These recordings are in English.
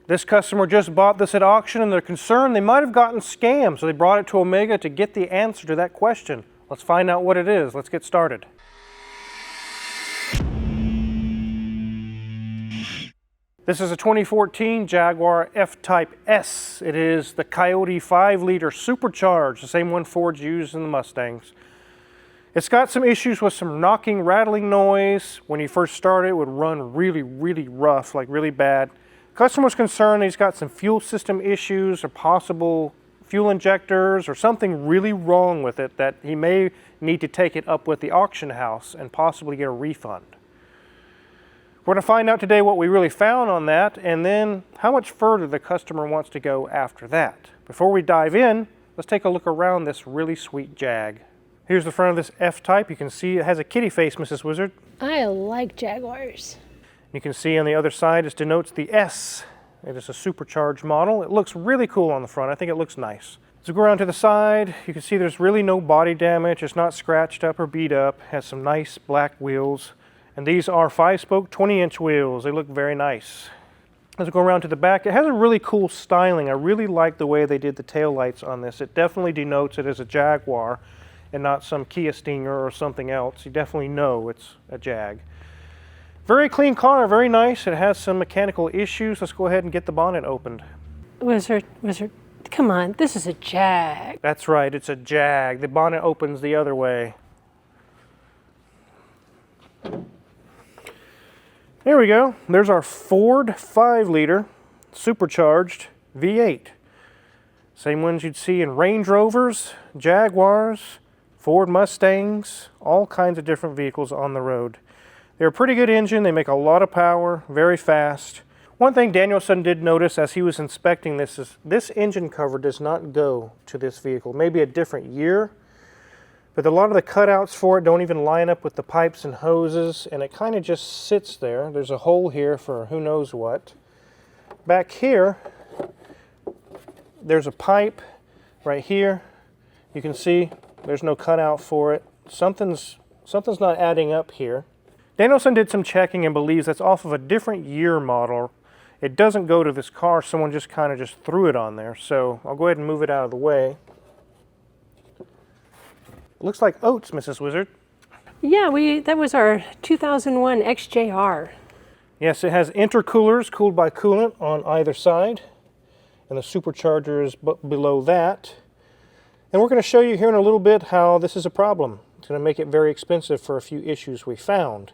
This customer just bought this at auction and they're concerned they might have gotten scammed, so they brought it to Omega to get the answer to that question. Let's find out what it is. Let's get started. This is a 2014 Jaguar F-Type S. It is the Coyote 5-liter supercharged, the same one Ford's used in the Mustangs. It's got some issues with some knocking, rattling noise. When you first started, it would run really rough, like really bad. Customer was concerned he's got some fuel system issues or possible fuel injectors or something really wrong with it that he may need to take it up with the auction house and possibly get a refund. We're going to find out today what we really found on that and then how much further the customer wants to go after that. Before we dive in, let's take a look around this really sweet Jag. Here's the front of this F-Type. You can see it has a kitty face, Mrs. Wizard. I like Jaguars. You can see on the other side it denotes the S. It is a supercharged model. It looks really cool on the front. I think it looks nice. As we go around to the side, you can see there's really no body damage. It's not scratched up or beat up. It has some nice black wheels. And these are 5-spoke 20-inch wheels. They look very nice. As we go around to the back, it has a really cool styling. I really like the way they did the tail lights on this. It definitely denotes it as a Jaguar and not some Kia Stinger or something else. You definitely know it's a Jag. Very clean car, very nice. It has some mechanical issues. Let's go ahead and get the bonnet opened. Wizard, come on, this is a Jag. That's right, it's a Jag. The bonnet opens the other way. There we go. There's our Ford 5-liter supercharged V8. Same ones you'd see in Range Rovers, Jaguars, Ford Mustangs, all kinds of different vehicles on the road. They're a pretty good engine. They make a lot of power, very fast. One thing Danielson did notice as he was inspecting this is this engine cover does not go to this vehicle. Maybe a different year, but a lot of the cutouts for it don't even line up with the pipes and hoses, and it kind of just sits there. There's a hole here for who knows what. Back here, there's a pipe right here. You can see there's no cutout for it. Something's not adding up here. Danielson did some checking and believes that's off of a different year model. It doesn't go to this car. Someone just kind of just threw it on there. So I'll go ahead and move it out of the way. Looks like oats, Mrs. Wizard. Yeah, that was our 2001 XJR. Yes, it has intercoolers cooled by coolant on either side. And the supercharger is below that. And we're going to show you here in a little bit how this is a problem. It's going to make it very expensive for a few issues we found.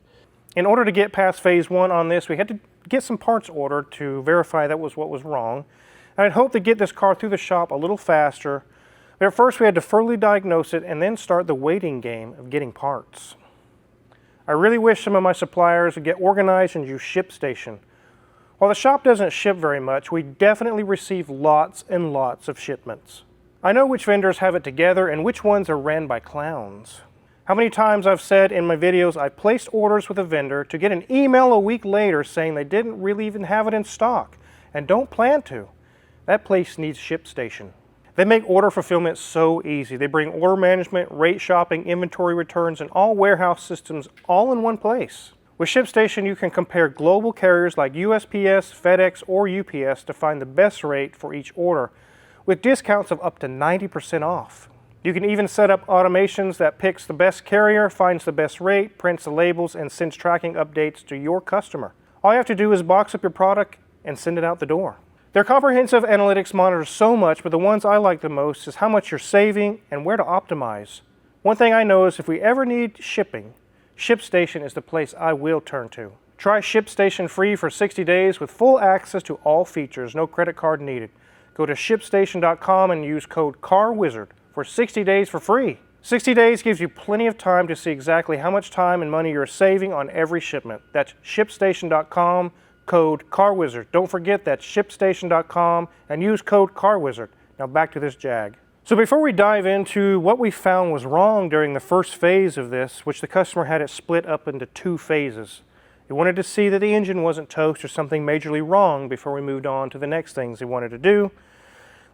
In order to get past phase 1 on this, we had to get some parts ordered to verify that was what was wrong. And I'd hoped to get this car through the shop a little faster. But at first we had to thoroughly diagnose it and then start the waiting game of getting parts. I really wish some of my suppliers would get organized and use ShipStation. While the shop doesn't ship very much, we definitely receive lots and lots of shipments. I know which vendors have it together and which ones are ran by clowns. How many times I've said in my videos I placed orders with a vendor to get an email a week later saying they didn't really even have it in stock and don't plan to. That place needs ShipStation. They make order fulfillment so easy. They bring order management, rate shopping, inventory returns, and all warehouse systems all in one place. With ShipStation, you can compare global carriers like USPS, FedEx, or UPS to find the best rate for each order, with discounts of up to 90% off. You can even set up automations that picks the best carrier, finds the best rate, prints the labels, and sends tracking updates to your customer. All you have to do is box up your product and send it out the door. Their comprehensive analytics monitors so much, but the ones I like the most is how much you're saving and where to optimize. One thing I know is if we ever need shipping, ShipStation is the place I will turn to. Try ShipStation free for 60 days with full access to all features, no credit card needed. Go to ShipStation.com and use code CARWIZARD for 60 days for free. 60 days gives you plenty of time to see exactly how much time and money you're saving on every shipment. That's ShipStation.com, code CARWIZARD. Don't forget that's ShipStation.com and use code CARWIZARD. Now back to this Jag. So before we dive into what we found was wrong during the first phase of this, which the customer had it split up into 2 phases. He wanted to see that the engine wasn't toast or something majorly wrong before we moved on to the next things he wanted to do.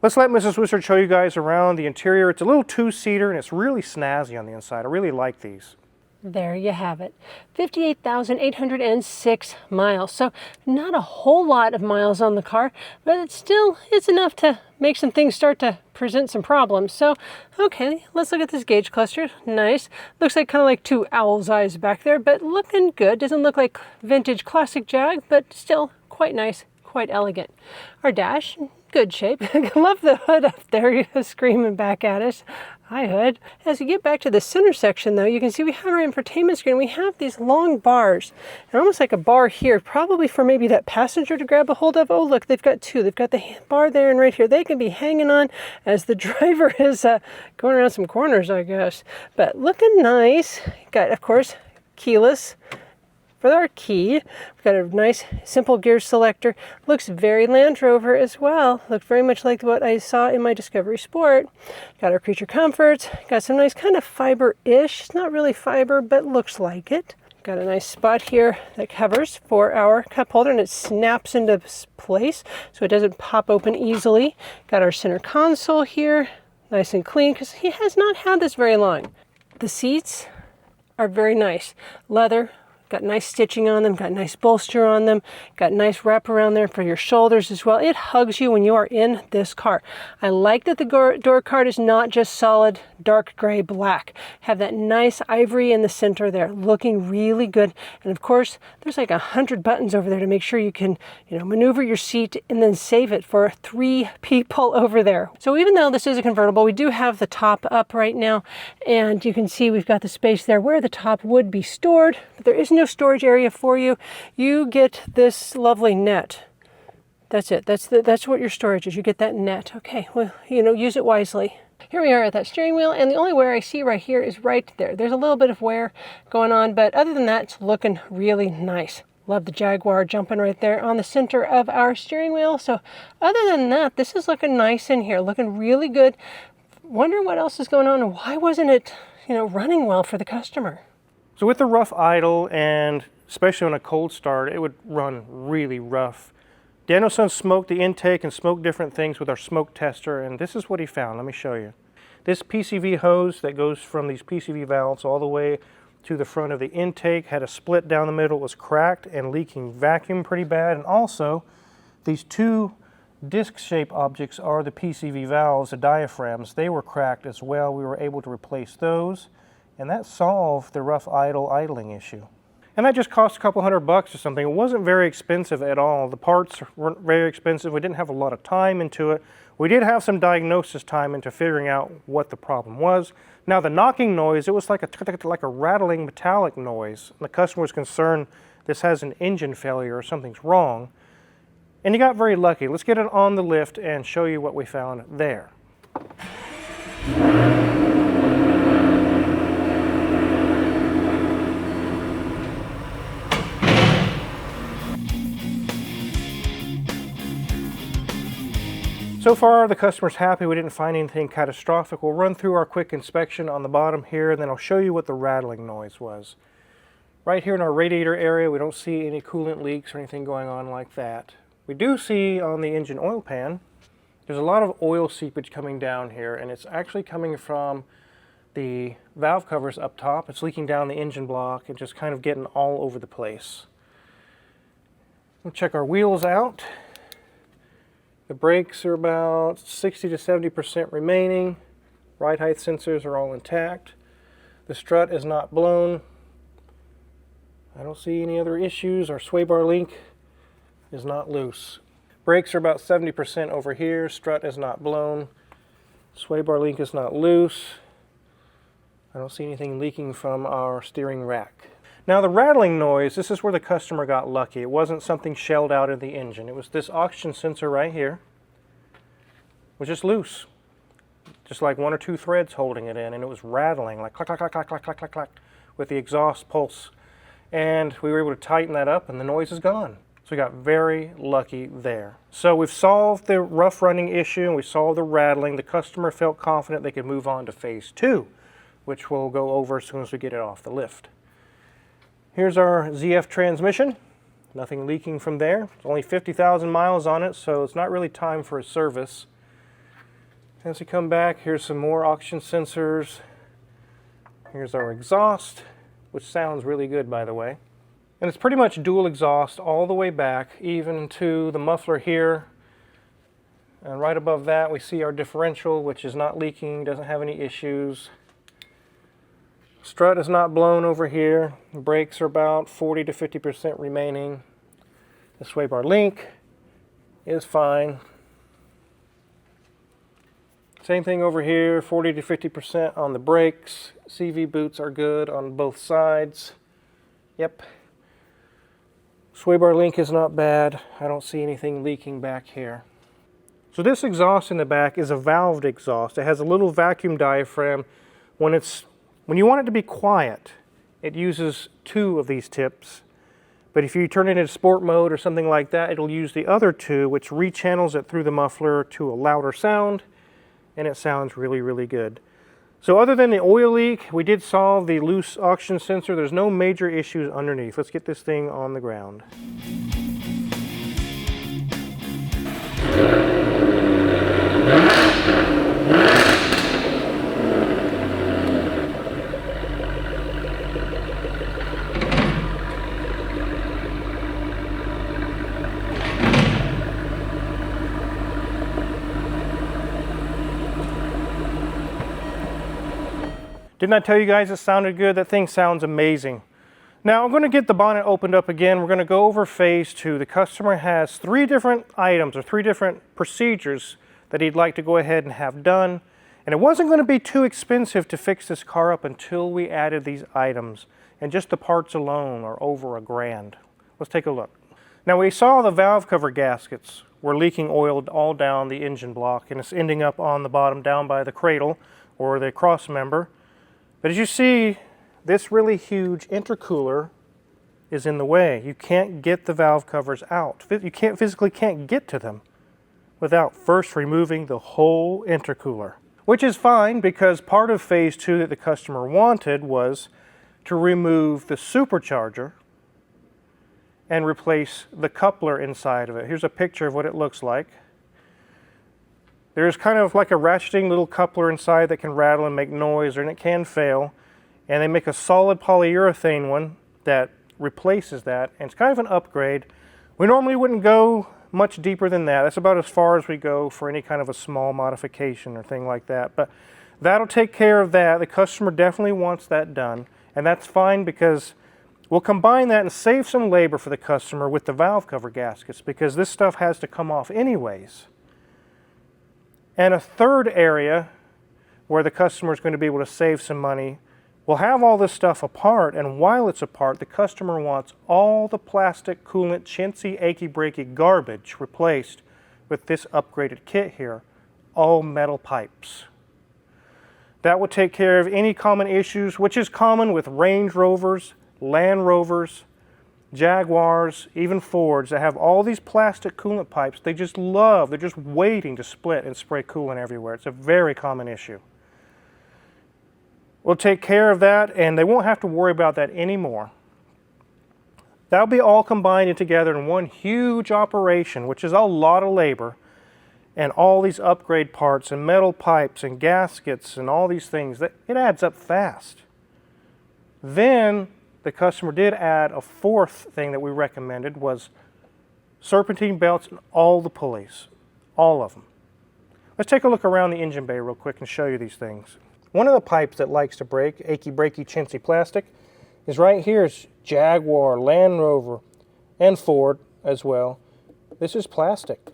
Let's let Mrs. Wizard show you guys around the interior. It's a little 2-seater and it's really snazzy on the inside. I really like these. There you have it. 58,806 miles. So not a whole lot of miles on the car, but it's enough to make some things start to present some problems. So, okay, let's look at this gauge cluster. Nice. Looks like kind of like two owl's eyes back there, but looking good. Doesn't look like vintage classic Jag, but still quite nice, quite elegant. Our dash, good shape. I love the hood up there screaming back at us. Hi, hood. As we get back to the center section, though, you can see we have our infotainment screen. We have these long bars, and almost like a bar here, probably for maybe that passenger to grab a hold of. Oh, look, they've got two. They've got the bar there and right here. They can be hanging on as the driver is going around some corners, I guess. But looking nice. Got, of course, keyless. For our key, we've got a nice simple gear selector. Looks very Land Rover as well. Looked very much like what I saw in my Discovery Sport. Got our creature comforts. Got some nice kind of fiber-ish. It's not really fiber, but looks like it. Got a nice spot here that covers for our cup holder, and it snaps into place so it doesn't pop open easily. Got our center console here, nice and clean, because he has not had this very long. The seats are very nice. Leather. Got nice stitching on them, got nice bolster on them, got nice wrap around there for your shoulders as well. It hugs you when you are in this car. I like that the door card is not just solid dark gray black. Have that nice ivory in the center there, looking really good. And of course, there's like 100 buttons over there to make sure you can, maneuver your seat and then save it for 3 people over there. So even though this is a convertible, we do have the top up right now, and you can see we've got the space there where the top would be stored, but there is no storage area for you. You get this lovely net. That's it. That's what your storage is. You get that net. Okay, well, use it wisely. Here we are at that steering wheel, and the only wear I see right here is right there. There's a little bit of wear going on, but other than that, it's looking really nice. Love the Jaguar jumping right there on the center of our steering wheel. So other than that, this is looking nice in here, looking really good. Wondering what else is going on and why wasn't it, running well for the customer? So with the rough idle, and especially on a cold start, it would run really rough. Danielson smoked the intake and smoked different things with our smoke tester, and this is what he found. Let me show you. This PCV hose that goes from these PCV valves all the way to the front of the intake had a split down the middle. It was cracked and leaking vacuum pretty bad. And also, these 2 disc-shaped objects are the PCV valves, the diaphragms. They were cracked as well. We were able to replace those, and that solved the rough idling issue. And that just cost a couple $100 or something. It wasn't very expensive at all. The parts weren't very expensive. We didn't have a lot of time into it. We did have some diagnosis time into figuring out what the problem was. Now the knocking noise, it was like a rattling metallic noise. The customer was concerned this has an engine failure or something's wrong. And he got very lucky. Let's get it on the lift and show you what we found there. So far, the customer's happy. We didn't find anything catastrophic. We'll run through our quick inspection on the bottom here, and then I'll show you what the rattling noise was. Right here in our radiator area, we don't see any coolant leaks or anything going on like that. We do see on the engine oil pan, there's a lot of oil seepage coming down here, and it's actually coming from the valve covers up top. It's leaking down the engine block and just kind of getting all over the place. We'll check our wheels out. The brakes are about 60 to 70% remaining. Ride height sensors are all intact. The strut is not blown. I don't see any other issues. Our sway bar link is not loose. Brakes are about 70% over here. Strut is not blown. Sway bar link is not loose. I don't see anything leaking from our steering rack. Now the rattling noise, this is where the customer got lucky. It wasn't something shelled out in the engine. It was this oxygen sensor right here, was just loose. Just like 1 or 2 threads holding it in, and it was rattling like clack, clack, clack, clack, clack, clack, clack, clack, with the exhaust pulse. And we were able to tighten that up and the noise is gone. So we got very lucky there. So we've solved the rough running issue and we solved the rattling. The customer felt confident they could move on to phase 2, which we'll go over as soon as we get it off the lift. Here's our ZF transmission. Nothing leaking from there. It's only 50,000 miles on it, so it's not really time for a service. As we come back, here's some more oxygen sensors. Here's our exhaust. which sounds really good, by the way. And it's pretty much dual exhaust all the way back, even to the muffler here. And right above that, we see our differential, which is not leaking, doesn't have any issues. Strut is not blown over here. Brakes are about 40 to 50% remaining. The sway bar link is fine. Same thing over here, 40 to 50% on the brakes. CV boots are good on both sides. Yep. Sway bar link is not bad. I don't see anything leaking back here. So this exhaust in the back is a valved exhaust. It has a little vacuum diaphragm. When you want it to be quiet, it uses 2 of these tips. But if you turn it into sport mode or something like that, it'll use the other 2, which rechannels it through the muffler to a louder sound, and it sounds really, really good. So other than the oil leak, we did solve the loose oxygen sensor. There's no major issues underneath. Let's get this thing on the ground. Didn't I tell you guys it sounded good? That thing sounds amazing. Now I'm going to get the bonnet opened up again. We're going to go over phase 2. The customer has 3 different items or 3 different procedures that he'd like to go ahead and have done. And it wasn't going to be too expensive to fix this car up until we added these items. And just the parts alone are over $1,000. Let's take a look. Now we saw the valve cover gaskets were leaking oil all down the engine block, and it's ending up on the bottom down by the cradle or the cross member. But as you see, this really huge intercooler is in the way. You can't get the valve covers out. You physically can't get to them without first removing the whole intercooler. Which is fine, because part of phase 2 that the customer wanted was to remove the supercharger and replace the coupler inside of it. Here's a picture of what it looks like. There's kind of like a ratcheting little coupler inside that can rattle and make noise, and it can fail. And they make a solid polyurethane one that replaces that, and it's kind of an upgrade. We normally wouldn't go much deeper than that. That's about as far as we go for any kind of a small modification or thing like that. But that'll take care of that. The customer definitely wants that done, and that's fine, because we'll combine that and save some labor for the customer with the valve cover gaskets, because this stuff has to come off anyways. And a third area where the customer is going to be able to save some money, we'll have all this stuff apart, and while it's apart, the customer wants all the plastic coolant, chintzy, achy, breaky garbage replaced with this upgraded kit here, all metal pipes. That will take care of any common issues, which is common with Range Rovers, Land Rovers, Jaguars, even Fords that have all these plastic coolant pipes. They're just waiting to split and spray coolant everywhere. It's a very common issue. We'll take care of that, and they won't have to worry about that anymore. That'll be all combined together in one huge operation, which is a lot of labor, and all these upgrade parts and metal pipes and gaskets and all these things. It adds up fast. Then the customer did add a 4th thing that we recommended, was serpentine belts and all the pulleys, all of them. Let's take a look around the engine bay real quick and show you these things. One of the pipes that likes to break, achy, breaky, chintzy plastic, is right here. It's Jaguar, Land Rover, and Ford as well. This is plastic,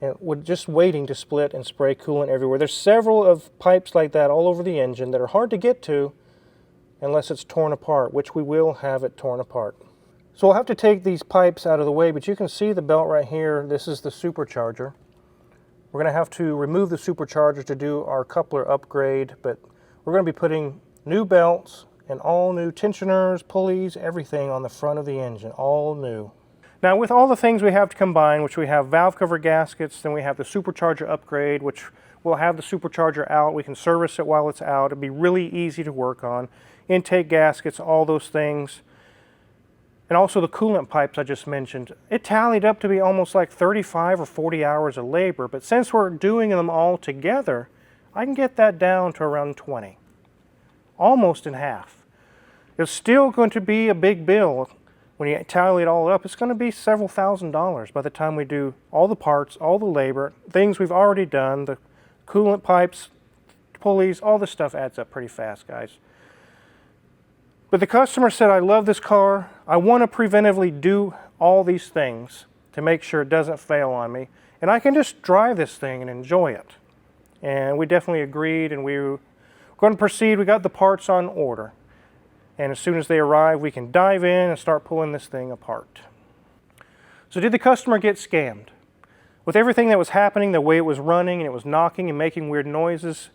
and we're just waiting to split and spray coolant everywhere. There's several of pipes like that all over the engine that are hard to get to unless it's torn apart, which we will have it torn apart. So we'll have to take these pipes out of the way, but you can see the belt right here. This is the supercharger. We're going to have to remove the supercharger to do our coupler upgrade, but we're going to be putting new belts and all new tensioners, pulleys, everything on the front of the engine, all new. Now with all the things we have to combine, which we have valve cover gaskets, then we have the supercharger upgrade, which we'll have the supercharger out. We can service it while it's out. It'll be really easy to work on. Intake gaskets, all those things. And also the coolant pipes I just mentioned. It tallied up to be almost like 35 or 40 hours of labor, but since we're doing them all together, I can get that down to around 20. Almost in half. It's still going to be a big bill. When you tally it all up, it's going to be several $1,000s by the time we do all the parts, all the labor, things we've already done, the coolant pipes, pulleys, all this stuff adds up pretty fast, guys. But the customer said, I love this car. I want to preventively do all these things to make sure it doesn't fail on me. And I can just drive this thing and enjoy it. And we definitely agreed, and we were going to proceed. We got the parts on order. And as soon as they arrive, we can dive in and start pulling this thing apart. So did the customer get scammed? With everything that was happening, the way it was running, and it was knocking and making weird noises,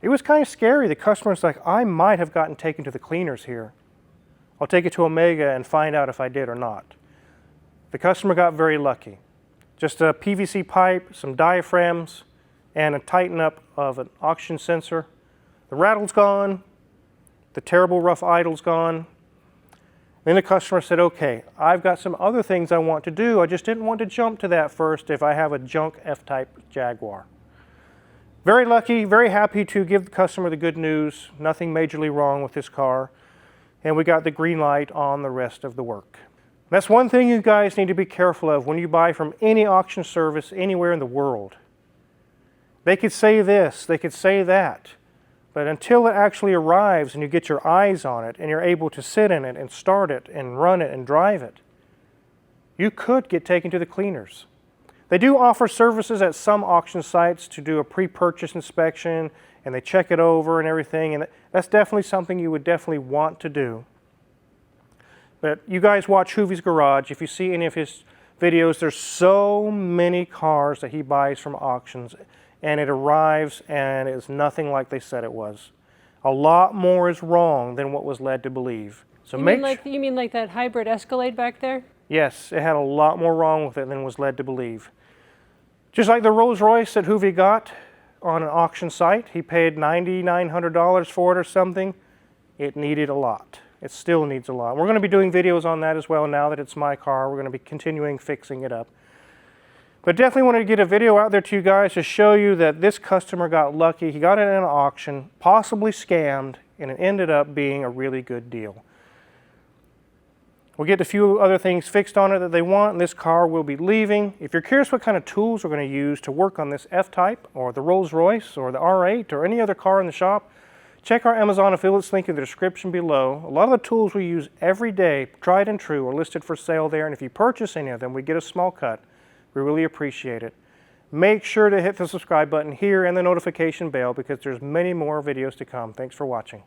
it was kind of scary. The customer's like, I might have gotten taken to the cleaners here. I'll take it to Omega and find out if I did or not. The customer got very lucky. Just a PVC pipe, some diaphragms, and a tighten up of an oxygen sensor. The rattle's gone. The terrible rough idle's gone. Then the customer said, okay, I've got some other things I want to do. I just didn't want to jump to that first if I have a junk F-type Jaguar. Very lucky, very happy to give the customer the good news. Nothing majorly wrong with this car. And we got the green light on the rest of the work. That's one thing you guys need to be careful of when you buy from any auction service anywhere in the world. They could say this, they could say that. But until it actually arrives and you get your eyes on it and you're able to sit in it and start it and run it and drive it, you could get taken to the cleaners. They do offer services at some auction sites to do a pre-purchase inspection, and they check it over and everything, and that's definitely something you would definitely want to do. But you guys watch Hoovie's Garage. If you see any of his videos, there's so many cars that he buys from auctions, and it arrives and it's nothing like they said it was. A lot more is wrong than what was led to believe. So you mean like that hybrid Escalade back there? Yes, it had a lot more wrong with it than was led to believe. Just like the Rolls Royce that Hoovie got on an auction site, he paid $9,900 for it or something. It needed a lot. It still needs a lot. We're going to be doing videos on that as well now that it's my car. We're going to be continuing fixing it up. But definitely wanted to get a video out there to you guys to show you that this customer got lucky. He got it in an auction, possibly scammed, and it ended up being a really good deal. We'll get a few other things fixed on it that they want, and this car will be leaving. If you're curious what kind of tools we're going to use to work on this F-Type, or the Rolls Royce, or the R8, or any other car in the shop, check our Amazon affiliates link in the description below. A lot of the tools we use every day, tried and true, are listed for sale there, and if you purchase any of them, we get a small cut. We really appreciate it. Make sure to hit the subscribe button here and the notification bell because there's many more videos to come. Thanks for watching.